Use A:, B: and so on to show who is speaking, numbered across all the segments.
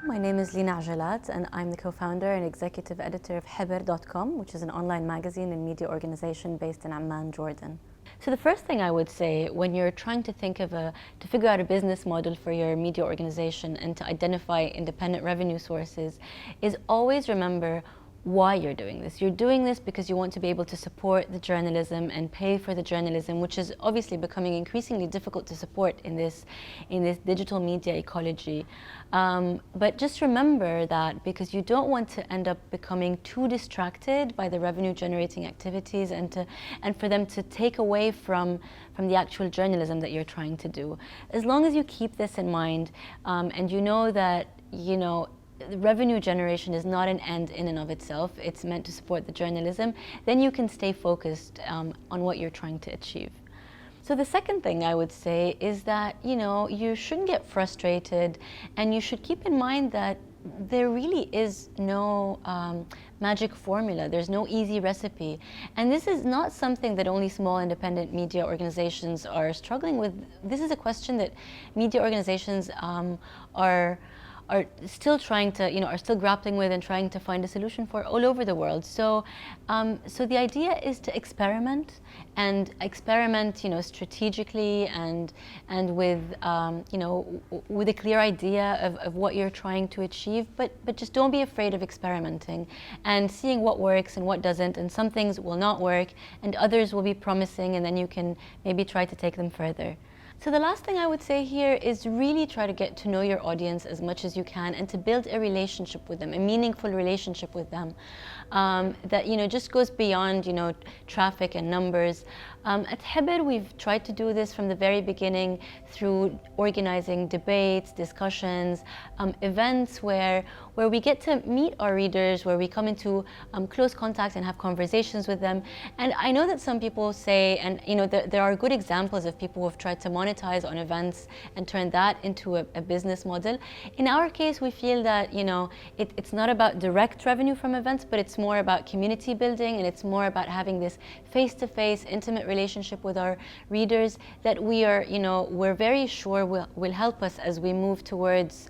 A: My name is Lina Ejeilat, and I'm the co-founder and executive editor of youre.com, which is an online magazine and media organization based in Amman, Jordan. So the first thing I would say when you're trying to to figure out a business model for your media organization and to identify independent revenue sources is always remember why you're doing this. You're doing this because you want to be able to support the journalism and pay for the journalism, which is obviously becoming increasingly difficult to support in this digital media ecology. But just remember that because you don't want to end up becoming too distracted by the revenue generating activities and for them to take away from the actual journalism that you're trying to do. As long as you keep this in mind and you know that, the revenue generation is not an end in and of itself, it's meant to support the journalism, then you can stay focused on what you're trying to achieve. So the second thing I would say is that, you shouldn't get frustrated, and you should keep in mind that there really is no magic formula. There's no easy recipe. And this is not something that only small independent media organizations are struggling with. This is a question that media organizations are still trying to, are still grappling with and trying to find a solution for all over the world. So, so the idea is to experiment strategically and with, with a clear idea of what you're trying to achieve. But just don't be afraid of experimenting and seeing what works and what doesn't. And some things will not work, and others will be promising, and then you can maybe try to take them further. So the last thing I would say here is really try to get to know your audience as much as you can and to build a relationship with them, a meaningful relationship with them that just goes beyond traffic and numbers. At youre, we've tried to do this from the very beginning through organizing debates, discussions, events where we get to meet our readers, where we come into close contact and have conversations with them. And I know that some people say, and there are good examples of people who have tried to monetize on events and turn that into a business model. In our case, we feel that it's not about direct revenue from events, but it's more about community building, and it's more about having this face-to-face, intimate relationship with our readers that we're very sure will help us as we move towards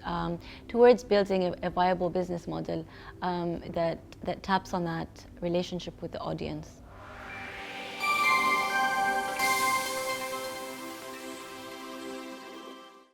A: building a viable business model that taps on that relationship with the audience.